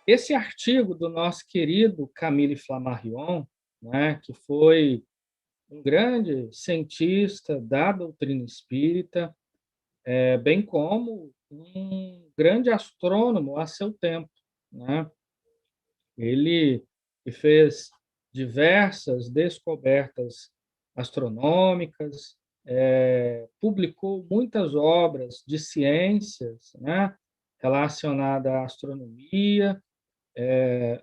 esse artigo do nosso querido Camille Flammarion, né, que foi um grande cientista da doutrina espírita, bem como um grande astrônomo a seu tempo, né? Ele fez diversas descobertas astronômicas, publicou muitas obras de ciências, né, relacionadas à astronomia,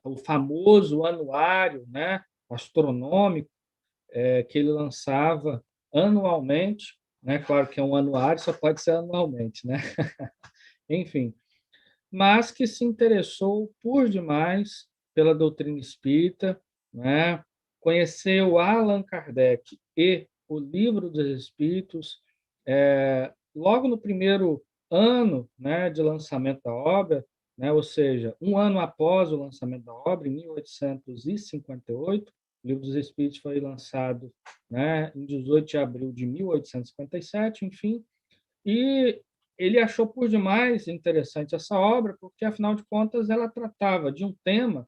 o famoso anuário, né, astronômico, que ele lançava anualmente, né? Claro que é um anuário, só pode ser anualmente, né? Enfim, mas que se interessou por demais pela doutrina espírita, né? Conheceu Allan Kardec e o Livro dos Espíritos logo no primeiro ano, né, de lançamento da obra, né, ou seja, um ano após o lançamento da obra, em 1858, o Livro dos Espíritos foi lançado, né, em 18 de abril de 1857, enfim, e ele achou por demais interessante essa obra, porque, afinal de contas, ela tratava de um tema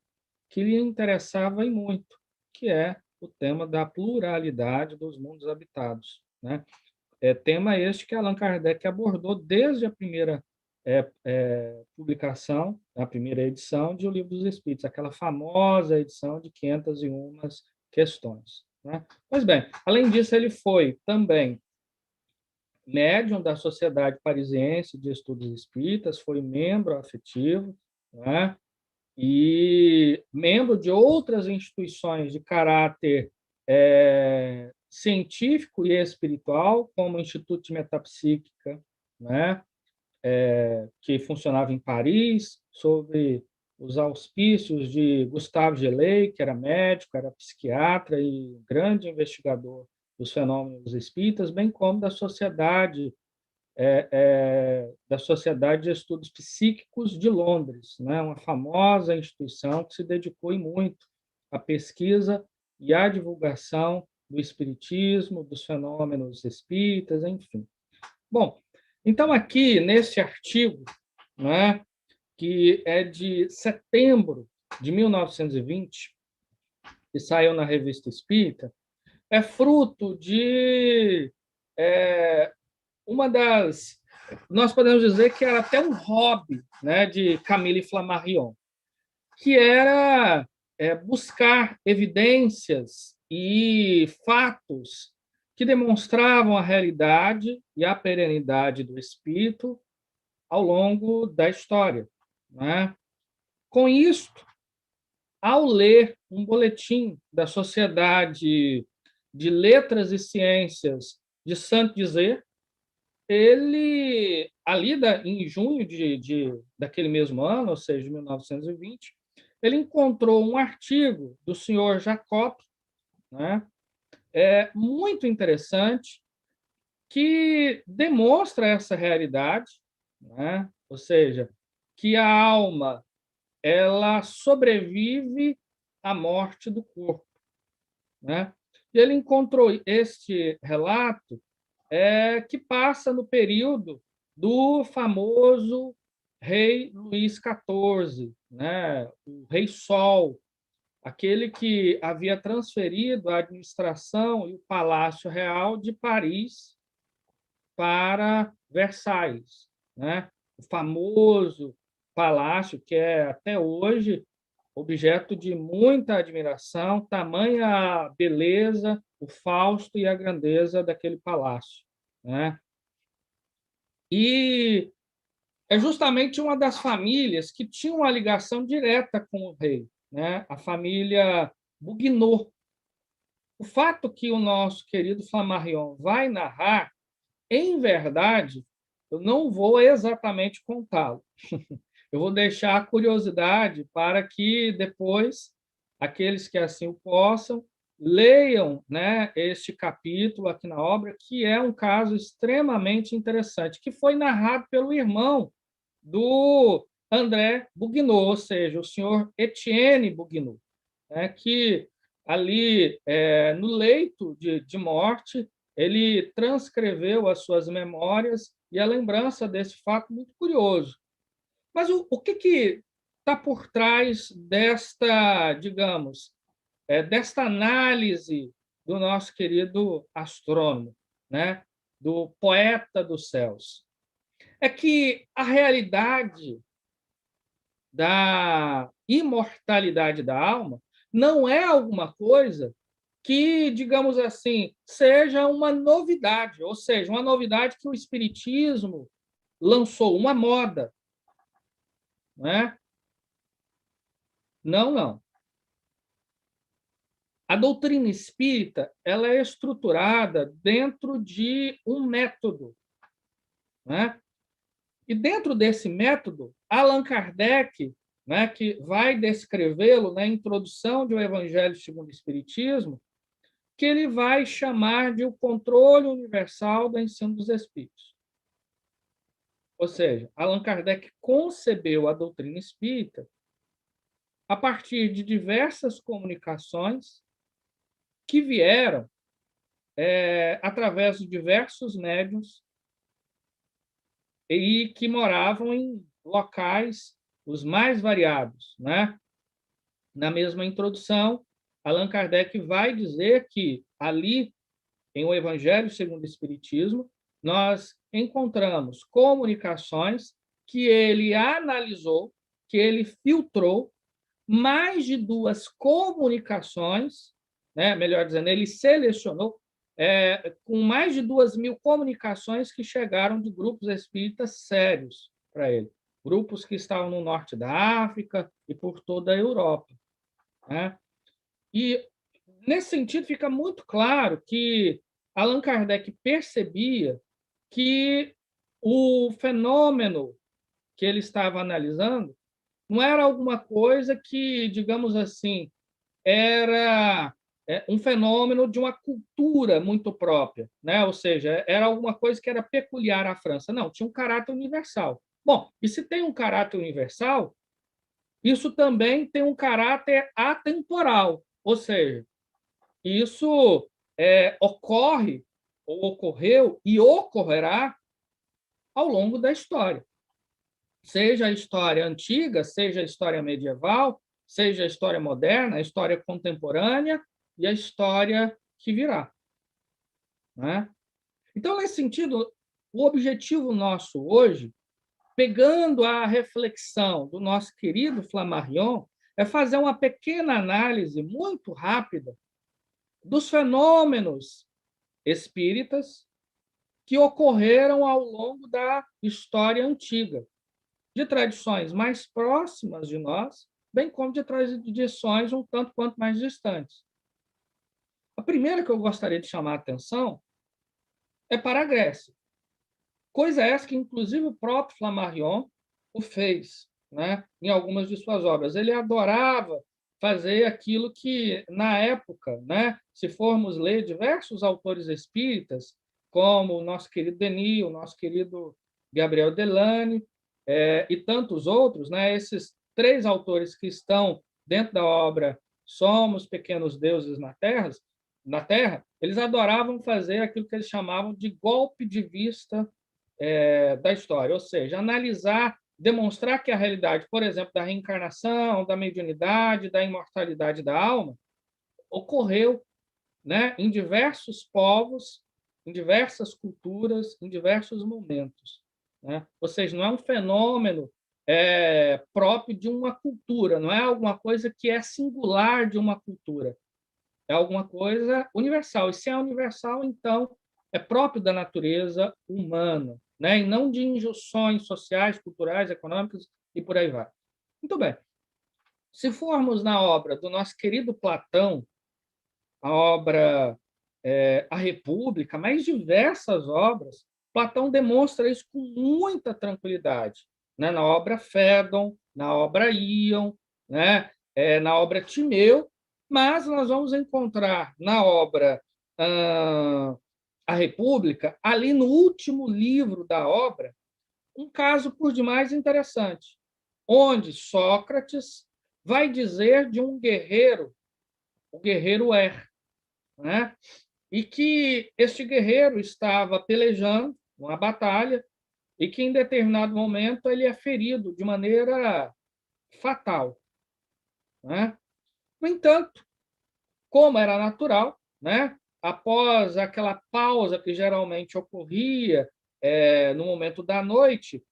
que lhe interessava e muito, que é o tema da pluralidade dos mundos habitados, né? Tema este que Allan Kardec abordou desde a primeira publicação, a primeira edição de O Livro dos Espíritos, aquela famosa edição de 501 questões, né? Pois bem, além disso, ele foi também médium da Sociedade Parisiense de Estudos Espíritas, foi membro afetivo, né? E membro de outras instituições de caráter científico e espiritual, como o Instituto de Metapsíquica, né? Que funcionava em Paris, sob os auspícios de Gustave Gelei, que era médico, era psiquiatra e grande investigador dos fenômenos espíritas, bem como da Sociedade de Estudos Psíquicos de Londres, né? Uma famosa instituição que se dedicou e muito à pesquisa e à divulgação do espiritismo, dos fenômenos espíritas, enfim. Bom, então aqui nesse artigo, né, que é de setembro de 1920, que saiu na Revista Espírita, é fruto de uma das, nós podemos dizer que era até um hobby, né, de Camille Flammarion, que era buscar evidências e fatos que demonstravam a realidade e a perenidade do espírito ao longo da história, né? Com isto, ao ler um boletim da Sociedade de Letras e Ciências de Saint-Dizier, ele, ali em junho daquele mesmo ano, ou seja, de 1920, ele encontrou um artigo do senhor Jacob, né, muito interessante, que demonstra essa realidade, né, ou seja, que a alma ela sobrevive à morte do corpo, né? E ele encontrou este relato que passa no período do famoso rei Luís XIV, né? O rei Sol, aquele que havia transferido a administração e o Palácio Real de Paris para Versalhes, né? O famoso palácio que é até hoje objeto de muita admiração, tamanha a beleza, o fausto e a grandeza daquele palácio, né? E é justamente uma das famílias que tinha uma ligação direta com o rei, né? A família Bouguinot. O fato que o nosso querido Flammarion vai narrar, em verdade, eu não vou exatamente contá-lo. Eu vou deixar a curiosidade para que depois aqueles que assim o possam leiam, né, este capítulo aqui na obra, que é um caso extremamente interessante, que foi narrado pelo irmão do André Bouguinot, ou seja, o senhor Etienne Bouguinot, né, que ali no leito de morte ele transcreveu as suas memórias e a lembrança desse fato muito curioso. Mas o que está por trás desta, digamos, desta análise do nosso querido astrônomo, né? Do poeta dos céus? É que a realidade da imortalidade da alma não é alguma coisa que, digamos assim, seja uma novidade, ou seja, uma novidade que o Espiritismo lançou, uma moda. Né? Não, não. A doutrina espírita ela é estruturada dentro de um método. Né? E dentro desse método, Allan Kardec, né, que vai descrevê-lo na introdução de O Evangelho segundo o Espiritismo, que ele vai chamar de o controle universal do ensino dos espíritos. Ou seja, Allan Kardec concebeu a doutrina espírita a partir de diversas comunicações que vieram através de diversos médiuns e que moravam em locais os mais variados. Né? Na mesma introdução, Allan Kardec vai dizer que ali, em O Evangelho segundo o Espiritismo, nós encontramos comunicações que ele analisou, que ele filtrou, mais de duas comunicações, né? Melhor dizendo, ele selecionou com mais de 2.000 comunicações que chegaram de grupos espíritas sérios para ele, grupos que estavam no norte da África e por toda a Europa. Né? E, nesse sentido, fica muito claro que Allan Kardec percebia que o fenômeno que ele estava analisando não era alguma coisa que, digamos assim, era um fenômeno de uma cultura muito própria, né? Ou seja, era alguma coisa que era peculiar à França. Não, tinha um caráter universal. Bom, e se tem um caráter universal, isso também tem um caráter atemporal, ou seja, isso ocorre, ou ocorreu e ocorrerá ao longo da história. Seja a história antiga, seja a história medieval, seja a história moderna, a história contemporânea e a história que virá. Né? Então, nesse sentido, o objetivo nosso hoje, pegando a reflexão do nosso querido Flammarion, é fazer uma pequena análise muito rápida dos fenômenos espíritas que ocorreram ao longo da história antiga, de tradições mais próximas de nós, bem como de tradições um tanto quanto mais distantes. A primeira que eu gostaria de chamar a atenção é para a Grécia. Coisa essa que, inclusive, o próprio Flammarion o fez, né, em algumas de suas obras. Ele adorava fazer aquilo que, na época, né, se formos ler diversos autores espíritas, como o nosso querido Denis, o nosso querido Gabriel Delane, e tantos outros, né, esses três autores que estão dentro da obra Somos Pequenos Deuses na Terra, eles adoravam fazer aquilo que eles chamavam de golpe de vista da história, ou seja, analisar, demonstrar que a realidade, por exemplo, da reencarnação, da mediunidade, da imortalidade da alma, ocorreu, né, em diversos povos, em diversas culturas, em diversos momentos. Né? Ou seja, não é um fenômeno próprio de uma cultura, não é alguma coisa que é singular de uma cultura, é alguma coisa universal. E se é universal, então é próprio da natureza humana, né? E não de injunções sociais, culturais, econômicas e por aí vai. Muito bem. Se formos na obra do nosso querido Platão, a obra A República, mais diversas obras, Platão demonstra isso com muita tranquilidade. Né? Na obra Fédon, na obra Íon, né? Na obra Timeu, mas nós vamos encontrar na obra A República, ali no último livro da obra, um caso por demais interessante, onde Sócrates vai dizer de um guerreiro, o guerreiro Er, né? E que este guerreiro estava pelejando uma batalha e que em determinado momento ele é ferido de maneira fatal, né? No entanto, como era natural, né? Após aquela pausa que geralmente ocorria no momento da noite,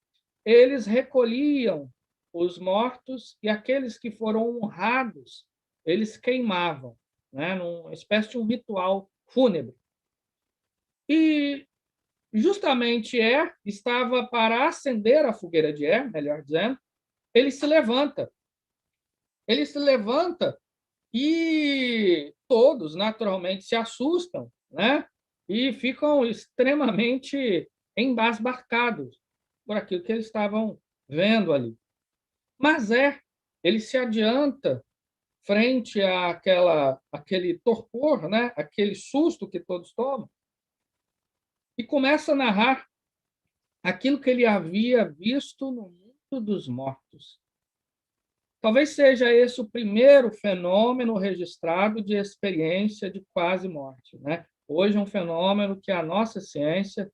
eles recolhiam os mortos e aqueles que foram honrados, eles queimavam, né? Numa espécie de um ritual fúnebre. E justamente estava para acender a fogueira de melhor dizendo, ele se levanta. Ele se levanta e todos, naturalmente, se assustam, né? E ficam extremamente embasbacados por aquilo que eles estavam vendo ali. Mas ele se adianta frente àquele torpor, né? Aquele susto que todos tomam, e começa a narrar aquilo que ele havia visto no mundo dos mortos. Talvez seja esse o primeiro fenômeno registrado de experiência de quase morte, né? Hoje é um fenômeno que a nossa ciência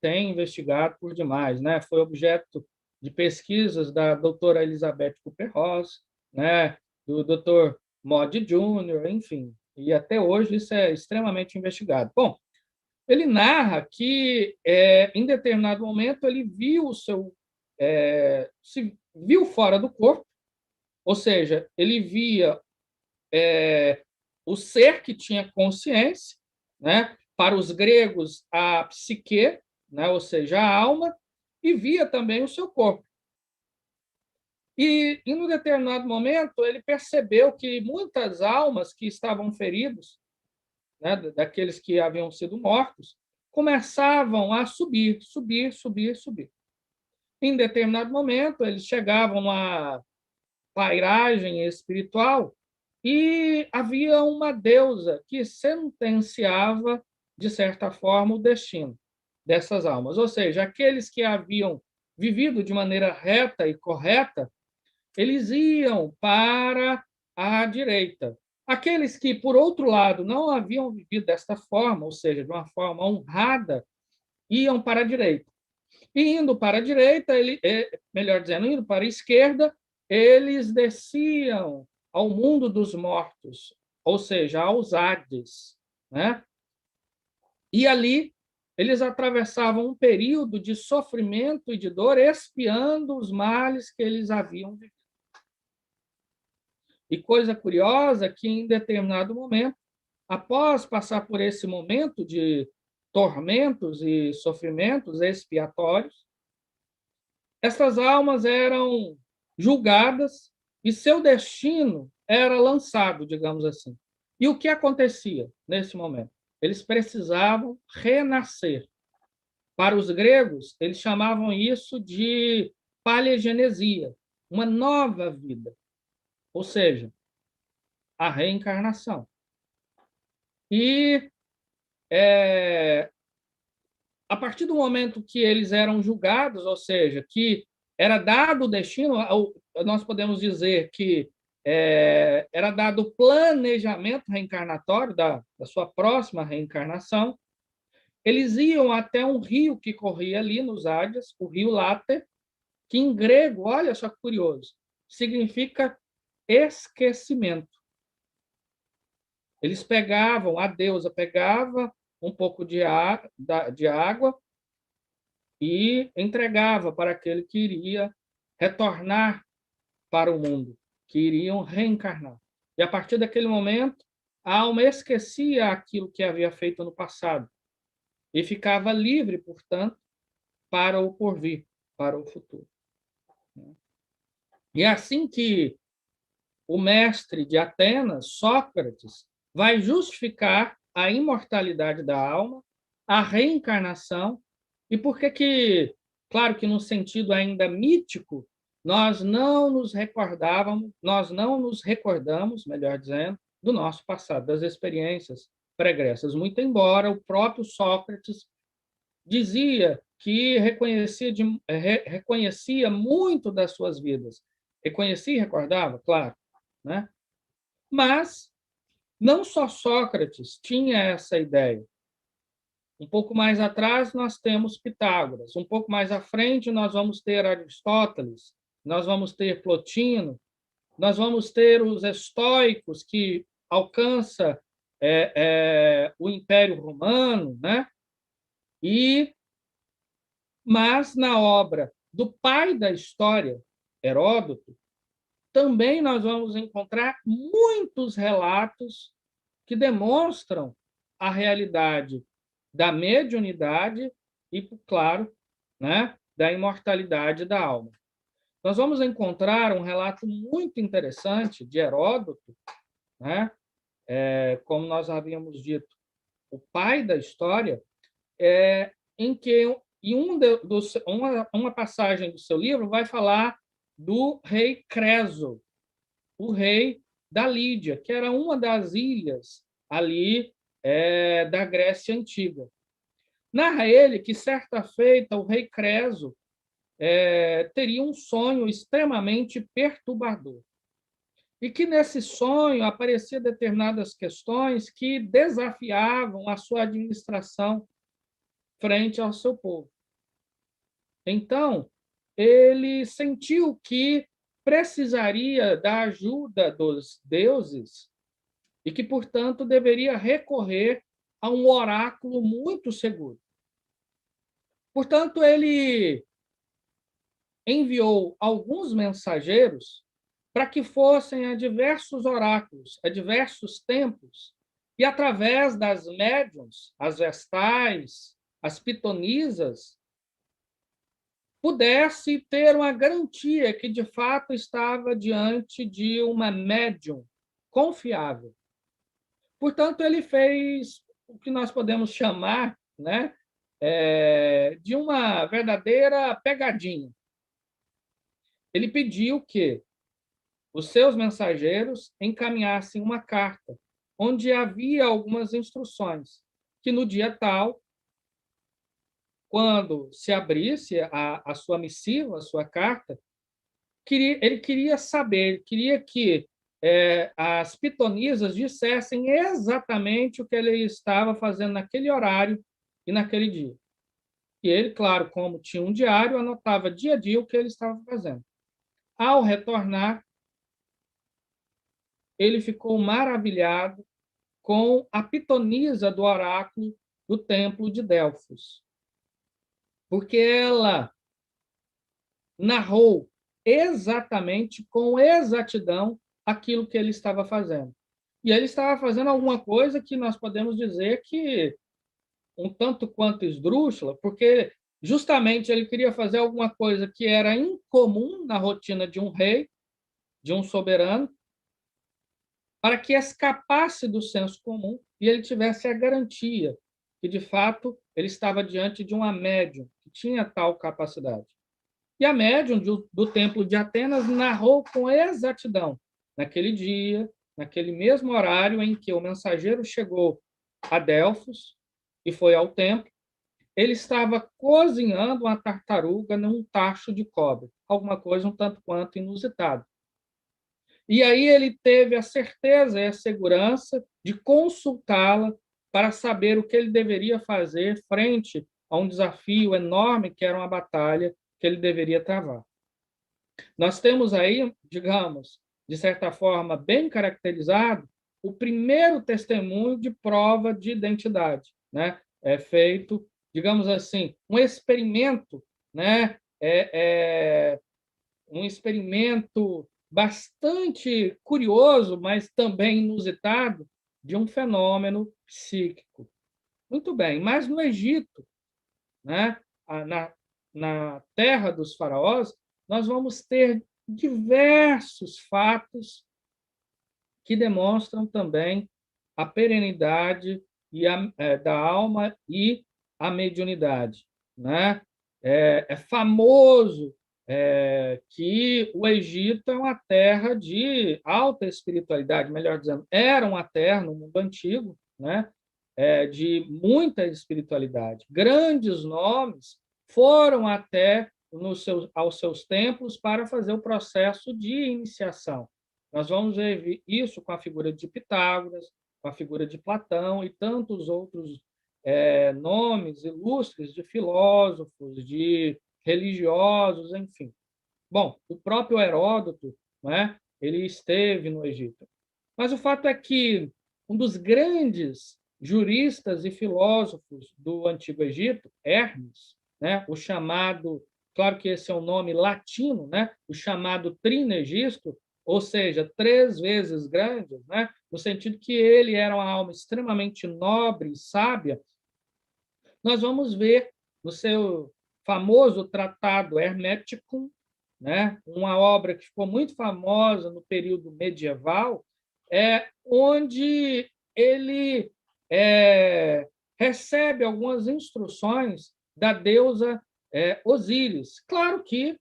tem investigado por demais, né? Foi objeto de pesquisas da doutora Elizabeth Kubler-Ross, né? Do doutor Modi Jr., enfim, e até hoje isso é extremamente investigado. Bom, ele narra que, em determinado momento, ele viu se viu fora do corpo, ou seja, ele via o ser que tinha consciência, né? Para os gregos, a psique, né? Ou seja, a alma, e via também o seu corpo. E em um determinado momento, ele percebeu que muitas almas que estavam feridas, né? Daqueles que haviam sido mortos, começavam a subir, subir, subir, subir. Em determinado momento, eles chegavam a pairagem espiritual e havia uma deusa que sentenciava, de certa forma, o destino dessas almas. Ou seja, aqueles que haviam vivido de maneira reta e correta, eles iam para a direita. Aqueles que, por outro lado, não haviam vivido desta forma, ou seja, de uma forma honrada, iam para a direita. E indo para a direita, melhor dizendo, indo para a esquerda, eles desciam ao mundo dos mortos, ou seja, aos Hades, né? E ali eles atravessavam um período de sofrimento e de dor, expiando os males que eles haviam vivido. E coisa curiosa que, em determinado momento, após passar por esse momento de tormentos e sofrimentos expiatórios, essas almas eram julgadas e seu destino era lançado, digamos assim. E o que acontecia nesse momento? Eles precisavam renascer. Para os gregos, eles chamavam isso de palegenesia, uma nova vida, ou seja, a reencarnação. E a partir do momento que eles eram julgados, ou seja, que era dado o destino, nós podemos dizer que era dado o planejamento reencarnatório da sua próxima reencarnação, eles iam até um rio que corria ali nos Hades, o rio Láter, que em grego, olha só que curioso, significa esquecimento. Eles pegavam, a deusa pegava um pouco de água e entregava para aquele que iria retornar para o mundo, que iriam reencarnar. E a partir daquele momento, a alma esquecia aquilo que havia feito no passado e ficava livre, portanto, para o porvir, para o futuro. E é assim que o mestre de Atenas, Sócrates, vai justificar a imortalidade da alma, a reencarnação, e por que, claro que no sentido ainda mítico, nós não nos recordamos, melhor dizendo, do nosso passado, das experiências pregressas, muito embora o próprio Sócrates dizia que reconhecia muito das suas vidas. Reconhecia e recordava, claro, né? Mas não só Sócrates tinha essa ideia. Um pouco mais atrás nós temos Pitágoras, um pouco mais à frente nós vamos ter Aristóteles, nós vamos ter Plotino, nós vamos ter os estoicos, que alcança o Império Romano, né? Mas na obra do pai da história, Heródoto, também nós vamos encontrar muitos relatos que demonstram a realidade da mediunidade e, claro, né, da imortalidade da alma. Nós vamos encontrar um relato muito interessante de Heródoto, né, como nós havíamos dito, o pai da história, em que uma passagem do seu livro vai falar do rei Creso, o rei da Lídia, que era uma das ilhas ali da Grécia Antiga. Narra ele que, certa feita, o rei Creso teria um sonho extremamente perturbador. E que, nesse sonho, apareciam determinadas questões que desafiavam a sua administração frente ao seu povo. Então, ele sentiu que precisaria da ajuda dos deuses e que, portanto, deveria recorrer a um oráculo muito seguro. Portanto, ele enviou alguns mensageiros para que fossem a diversos oráculos, a diversos templos, e através das médiuns, as vestais, as pitonisas, pudesse ter uma garantia que, de fato, estava diante de uma médium confiável. Portanto, ele fez o que nós podemos chamar, né, de uma verdadeira pegadinha. Ele pediu que os seus mensageiros encaminhassem uma carta onde havia algumas instruções, que no dia tal, quando se abrisse a sua missiva, a sua carta, ele queria saber, queria que as pitonisas dissessem exatamente o que ele estava fazendo naquele horário e naquele dia. E ele, claro, como tinha um diário, anotava dia a dia o que ele estava fazendo. Ao retornar, ele ficou maravilhado com a pitonisa do oráculo do templo de Delfos, porque ela narrou exatamente, com exatidão, aquilo que ele estava fazendo. E ele estava fazendo alguma coisa que nós podemos dizer que um tanto quanto esdrúxula, porque justamente ele queria fazer alguma coisa que era incomum na rotina de um rei, de um soberano, para que escapasse do senso comum e ele tivesse a garantia que, de fato, ele estava diante de uma médium que tinha tal capacidade. E a médium do Templo de Atenas narrou com exatidão, naquele dia, naquele mesmo horário em que o mensageiro chegou a Delfos e foi ao templo, ele estava cozinhando uma tartaruga num tacho de cobre, alguma coisa um tanto quanto inusitada. E aí ele teve a certeza e a segurança de consultá-la para saber o que ele deveria fazer frente a um desafio enorme que era uma batalha que ele deveria travar. Nós temos aí, digamos, de certa forma, bem caracterizado, o primeiro testemunho de prova de identidade, né? É feito, digamos assim, um experimento, né? Um experimento bastante curioso, mas também inusitado, de um fenômeno psíquico. Muito bem, mas no Egito, né, na terra dos faraós, nós vamos ter diversos fatos que demonstram também a perenidade da alma e a mediunidade, né? É famoso que o Egito é uma terra de alta espiritualidade, melhor dizendo, era uma terra no mundo antigo, né? De muita espiritualidade. Grandes nomes foram até aos seus templos para fazer o processo de iniciação. Nós vamos ver isso com a figura de Pitágoras, com a figura de Platão e tantos outros nomes ilustres de filósofos, de religiosos, enfim. Bom, o próprio Heródoto, não é? Ele esteve no Egito. Mas o fato é que um dos grandes juristas e filósofos do Antigo Egito, Hermes, né, o chamado, claro que esse é um nome latino, né, o chamado Trinegisto, ou seja, 3 vezes grande, né, no sentido que ele era uma alma extremamente nobre e sábia. Nós vamos ver no seu famoso Tratado Hermeticum, né, uma obra que ficou muito famosa no período medieval, onde ele recebe algumas instruções da deusa Osíris. Claro que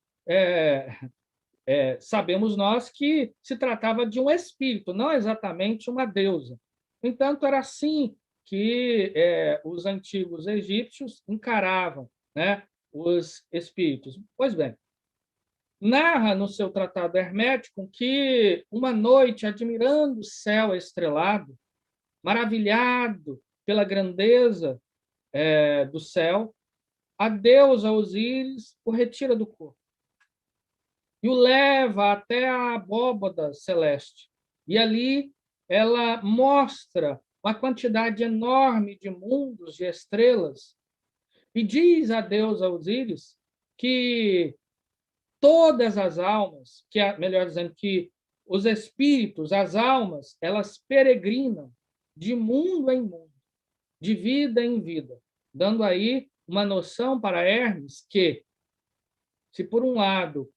sabemos nós que se tratava de um espírito, não exatamente uma deusa. No entanto, era assim que os antigos egípcios encaravam, né, os espíritos. Pois bem, narra no seu tratado hermético que uma noite, admirando o céu estrelado, maravilhado pela grandeza do céu, a deusa Osíris o retira do corpo e o leva até a abóbada celeste. E ali ela mostra uma quantidade enorme de mundos, de estrelas, e diz a deusa Osíris que todas as almas, melhor dizendo, que os espíritos, as almas, elas peregrinam de mundo em mundo, de vida em vida, dando aí uma noção para Hermes se por um lado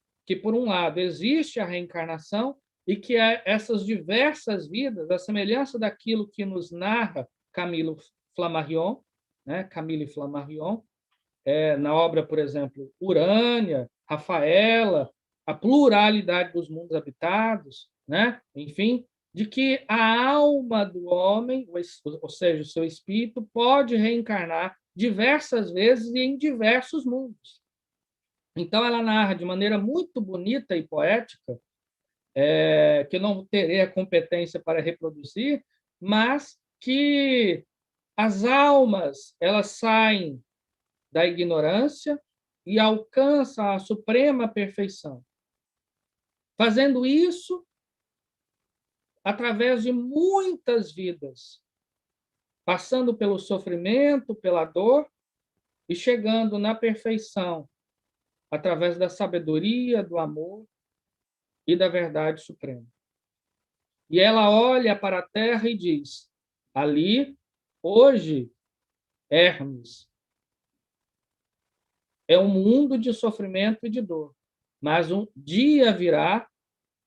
existe a reencarnação e que essas diversas vidas, a semelhança daquilo que nos narra Flammarion, né? Camille Flammarion, na obra, por exemplo, Urânia, Rafaela, a pluralidade dos mundos habitados, né? Enfim, de que a alma do homem, ou seja, o seu espírito, pode reencarnar diversas vezes e em diversos mundos. Então, ela narra de maneira muito bonita e poética, que eu não terei a competência para reproduzir, mas que as almas elas saem da ignorância e alcançam a suprema perfeição. Fazendo isso através de muitas vidas, passando pelo sofrimento, pela dor e chegando na perfeição através da sabedoria, do amor e da verdade suprema. E ela olha para a terra e diz: ali, hoje, Hermes, é um mundo de sofrimento e de dor, mas um dia virá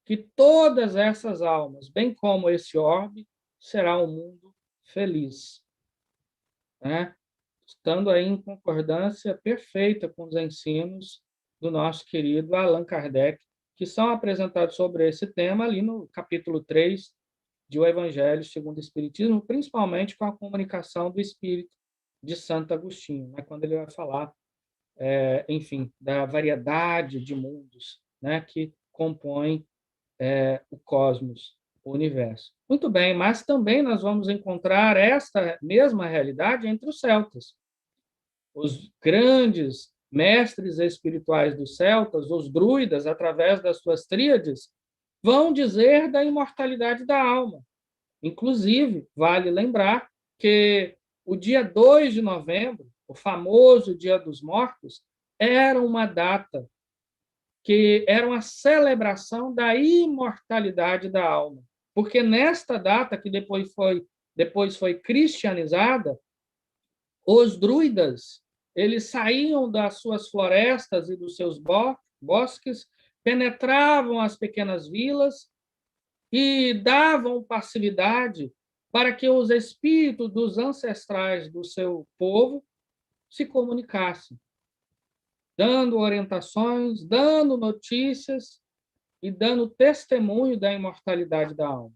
que todas essas almas, bem como esse orbe, será um mundo feliz, né? Estando aí em concordância perfeita com os ensinos do nosso querido Allan Kardec, que são apresentados sobre esse tema ali no capítulo 3 de O Evangelho segundo o Espiritismo, principalmente com a comunicação do Espírito de Santo Agostinho, né? Quando ele vai falar, enfim, da variedade de mundos, né, que compõem o cosmos, o universo. Muito bem, mas também nós vamos encontrar esta mesma realidade entre os celtas. Os grandes mestres espirituais dos celtas, os druidas, através das suas tríades, vão dizer da imortalidade da alma. Inclusive, vale lembrar que o dia 2 de novembro, o famoso Dia dos Mortos, era uma data que era uma celebração da imortalidade da alma. Porque nesta data, que depois foi cristianizada, os druidas eles saíam das suas florestas e dos seus bosques, penetravam as pequenas vilas e davam passividade para que os espíritos dos ancestrais do seu povo se comunicassem, dando orientações, dando notícias e dando testemunho da imortalidade da alma.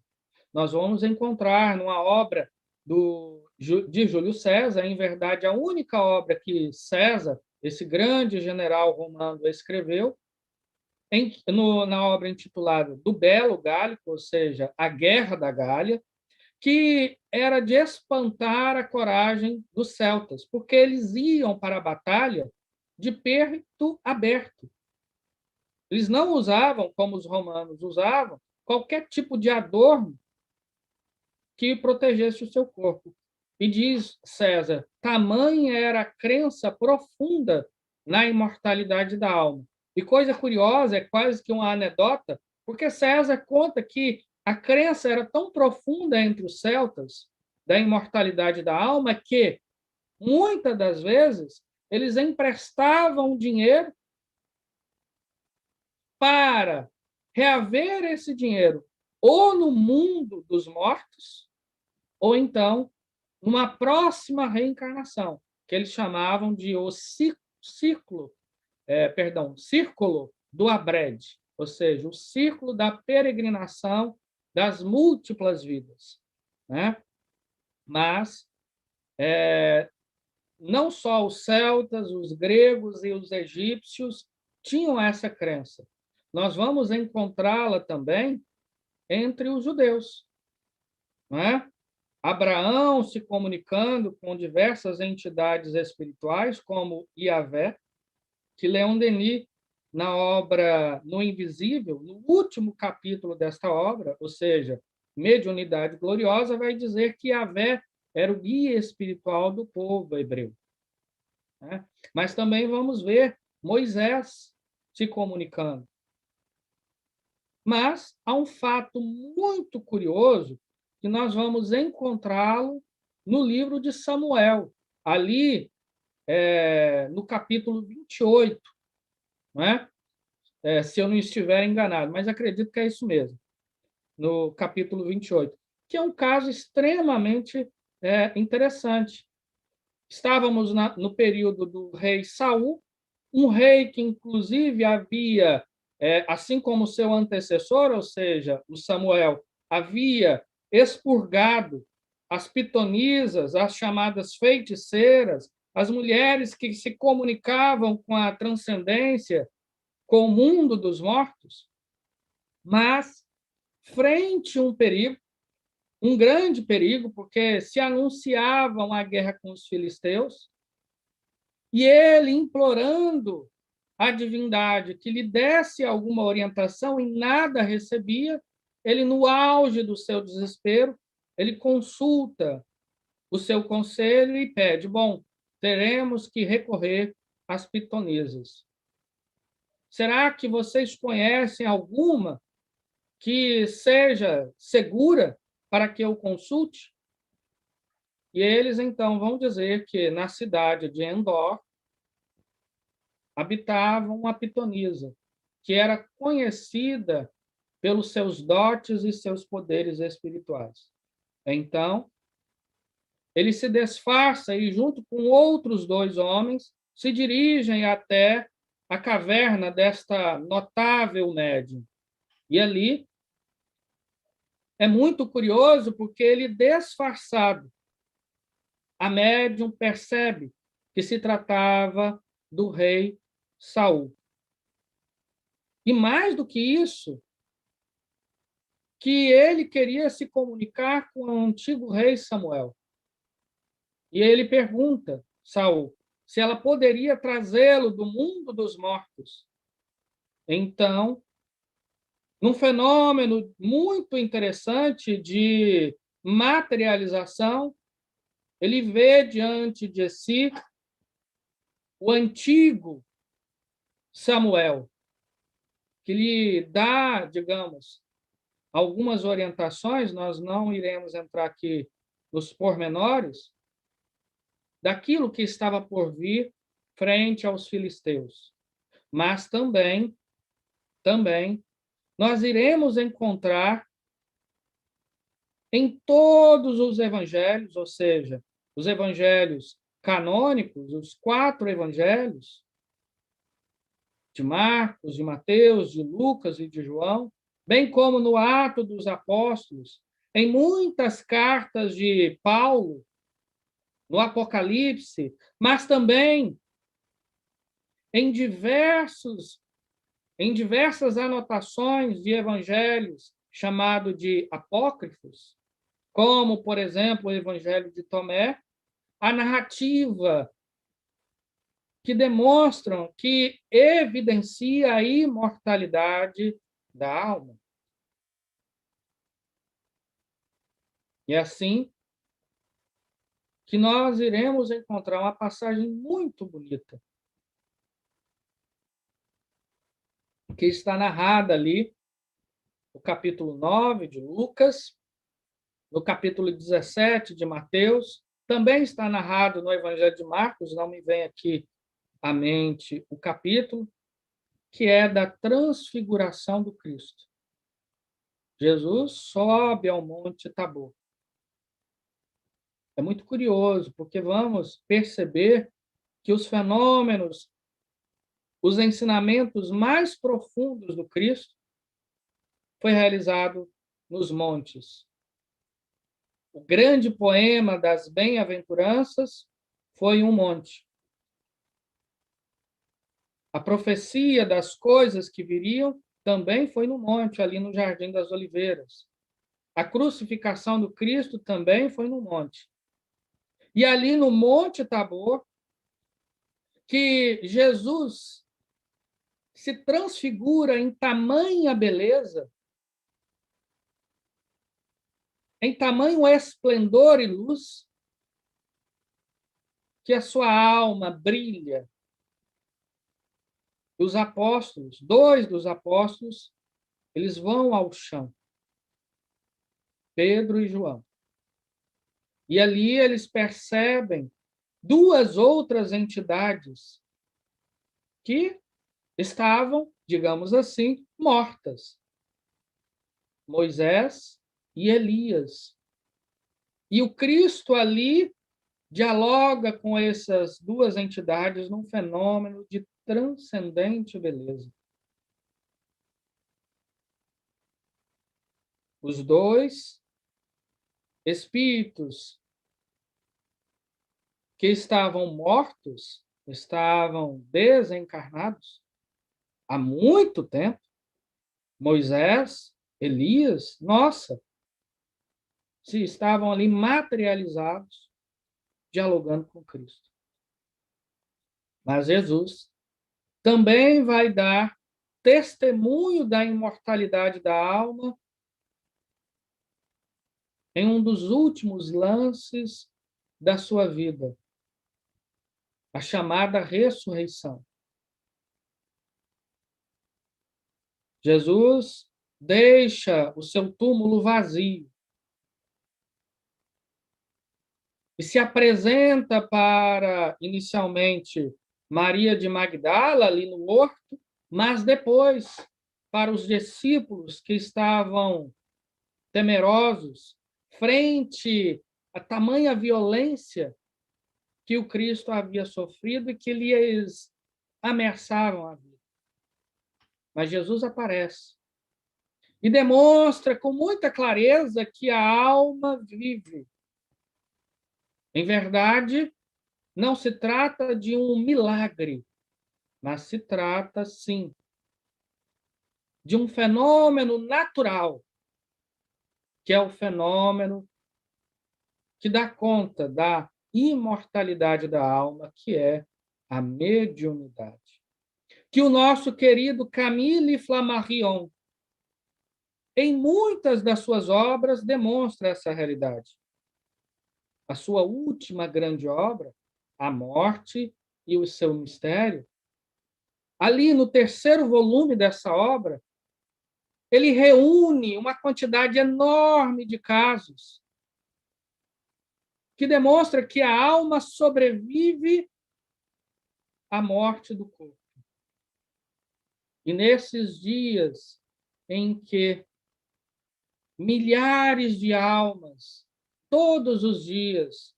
Nós vamos encontrar numa obra de Júlio César, em verdade, a única obra que César, esse grande general romano, escreveu, na obra intitulada Do Belo Gálico, ou seja, A Guerra da Gália, que era de espantar a coragem dos celtas, porque eles iam para a batalha de peito aberto. Eles não usavam, como os romanos usavam, qualquer tipo de adorno que protegesse o seu corpo. E diz César, tamanha era a crença profunda na imortalidade da alma. E coisa curiosa, é quase que uma anedota, porque César conta que a crença era tão profunda entre os celtas da imortalidade da alma que, muitas das vezes, eles emprestavam dinheiro para reaver esse dinheiro ou no mundo dos mortos, ou então numa próxima reencarnação, que eles chamavam de o círculo do Abrede, ou seja, o círculo da peregrinação das múltiplas vidas, né? Mas não só os celtas, os gregos e os egípcios tinham essa crença. Nós vamos encontrá-la também entre os judeus, não é? Abraão se comunicando com diversas entidades espirituais, como Yahvé, que Leon Denis, na obra No Invisível, no último capítulo desta obra, ou seja, Mediunidade Gloriosa, vai dizer que Yahvé era o guia espiritual do povo hebreu, né? Mas também vamos ver Moisés se comunicando. Mas há um fato muito curioso que nós vamos encontrá-lo no livro de Samuel, ali no capítulo 28, né? Se eu não estiver enganado, mas acredito que é isso mesmo, no capítulo 28, que é um caso extremamente interessante. Estávamos no período do rei Saul, um rei que, inclusive, havia, assim como seu antecessor, ou seja, o Samuel, havia expurgado as pitonisas, as chamadas feiticeiras, as mulheres que se comunicavam com a transcendência, com o mundo dos mortos, mas, frente a um perigo, um grande perigo, porque se anunciavam a guerra com os filisteus, e ele implorando a divindade que lhe desse alguma orientação e nada recebia, ele, no auge do seu desespero, ele consulta o seu conselho e pede: bom, teremos que recorrer às pitonisas. Será que vocês conhecem alguma que seja segura para que eu consulte? E eles, então, vão dizer que na cidade de Endor habitava uma pitonisa, que era conhecida pelos seus dotes e seus poderes espirituais. Então, ele se disfarça e, junto com outros dois homens, se dirigem até a caverna desta notável médium. E ali é muito curioso porque ele, disfarçado, a médium percebe que se tratava do rei Saul. E mais do que isso, que ele queria se comunicar com o antigo rei Samuel. E ele pergunta, Saul, se ela poderia trazê-lo do mundo dos mortos. Então, num fenômeno muito interessante de materialização, ele vê diante de si o antigo Samuel, que lhe dá, digamos, algumas orientações, nós não iremos entrar aqui nos pormenores, daquilo que estava por vir frente aos filisteus. Mas também, nós iremos encontrar em todos os evangelhos, ou seja, os evangelhos canônicos, os 4 evangelhos, de Marcos, de Mateus, de Lucas e de João, bem como no Atos dos Apóstolos, em muitas cartas de Paulo, no Apocalipse, mas também em diversas anotações de evangelhos chamado de apócrifos, como, por exemplo, o Evangelho de Tomé, a narrativa que demonstram, que evidencia a imortalidade da alma. E assim que nós iremos encontrar uma passagem muito bonita, que está narrada ali no capítulo 9 de Lucas, no capítulo 17 de Mateus, também está narrado no Evangelho de Marcos, não me vem aqui à mente o capítulo, que é da transfiguração do Cristo. Jesus sobe ao Monte Tabor. É muito curioso, porque vamos perceber que os fenômenos, os ensinamentos mais profundos do Cristo foi realizado nos montes. O grande poema das bem-aventuranças foi um monte. A profecia das coisas que viriam também foi no monte, ali no Jardim das Oliveiras. A crucificação do Cristo também foi no monte. E ali no Monte Tabor, que Jesus se transfigura em tamanha beleza, em tamanho esplendor e luz, que a sua alma brilha. Os apóstolos, dois dos apóstolos, eles vão ao chão, Pedro e João. E ali eles percebem duas outras entidades que estavam, digamos assim, mortas. Moisés e Elias. E o Cristo ali dialoga com essas duas entidades num fenômeno de transcendente beleza. Os dois espíritos que estavam mortos, estavam desencarnados há muito tempo. Moisés, Elias, nossa, se estavam ali materializados, dialogando com Cristo. Mas Jesus também vai dar testemunho da imortalidade da alma em um dos últimos lances da sua vida, a chamada ressurreição. Jesus deixa o seu túmulo vazio e se apresenta para, inicialmente, Maria de Magdala, ali no horto, mas depois para os discípulos que estavam temerosos frente à tamanha violência que o Cristo havia sofrido e que lhes ameaçavam a vida. Mas Jesus aparece e demonstra com muita clareza que a alma vive. Em verdade, não se trata de um milagre, mas se trata, sim, de um fenômeno natural, que é o fenômeno que dá conta da imortalidade da alma, que é a mediunidade. Que o nosso querido Camille Flammarion, em muitas das suas obras, demonstra essa realidade. A sua última grande obra, A Morte e o Seu Mistério, ali no terceiro volume dessa obra, ele reúne uma quantidade enorme de casos que demonstra que a alma sobrevive à morte do corpo. E nesses dias em que milhares de almas, todos os dias,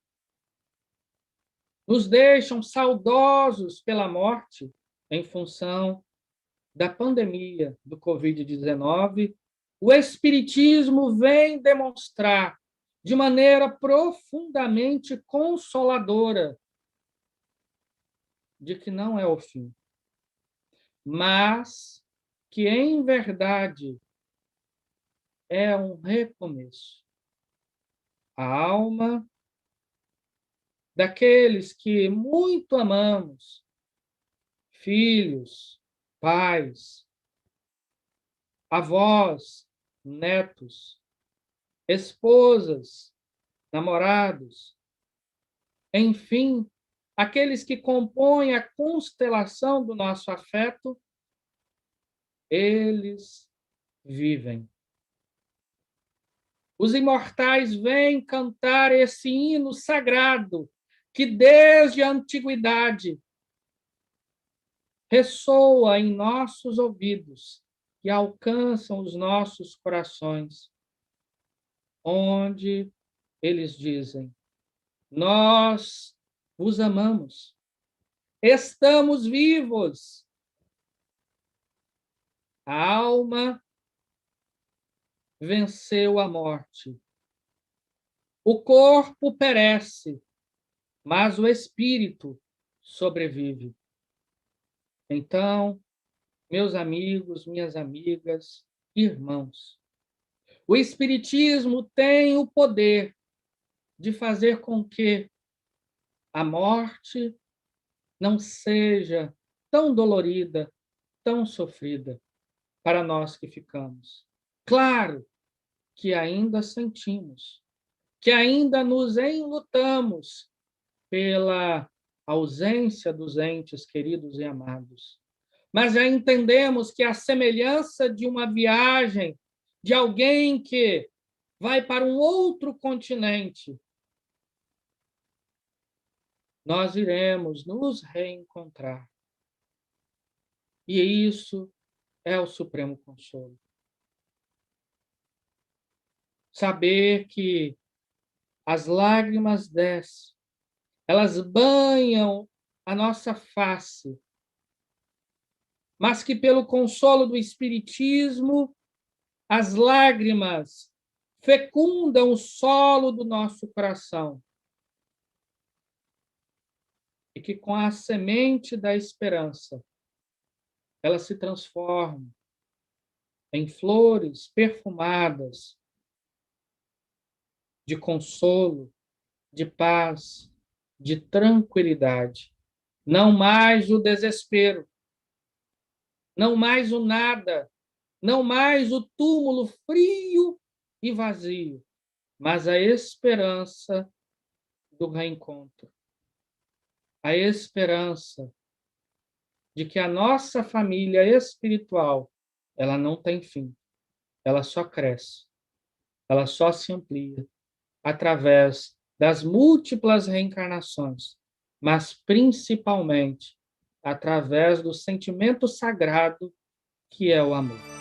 nos deixam saudosos pela morte em função da pandemia do Covid-19, o Espiritismo vem demonstrar de maneira profundamente consoladora de que não é o fim, mas que, em verdade, é um recomeço. A alma daqueles que muito amamos filhos, pais, avós, netos, esposas, namorados, enfim, aqueles que compõem a constelação do nosso afeto, eles vivem. Os imortais vêm cantar esse hino sagrado que desde a antiguidade ressoa em nossos ouvidos e alcançam os nossos corações, onde eles dizem: nós vos amamos, estamos vivos. A alma venceu a morte. O corpo perece, mas o espírito sobrevive. Então, meus amigos, minhas amigas, irmãos, o Espiritismo tem o poder de fazer com que a morte não seja tão dolorida, tão sofrida para nós que ficamos. Claro que ainda sentimos, que ainda nos enlutamos pela ausência dos entes queridos e amados. Mas já entendemos que a semelhança de uma viagem de alguém que vai para um outro continente, nós iremos nos reencontrar. E isso é o supremo consolo. Saber que as lágrimas descem, elas banham a nossa face, mas que pelo consolo do Espiritismo, as lágrimas fecundam o solo do nosso coração. E que com a semente da esperança, ela se transforma em flores perfumadas de consolo, de paz, de tranquilidade. Não mais o desespero, não mais o nada, não mais o túmulo frio e vazio, mas a esperança do reencontro. A esperança de que a nossa família espiritual, ela não tem fim, ela só cresce, ela só se amplia através das múltiplas reencarnações, mas principalmente através do sentimento sagrado que é o amor.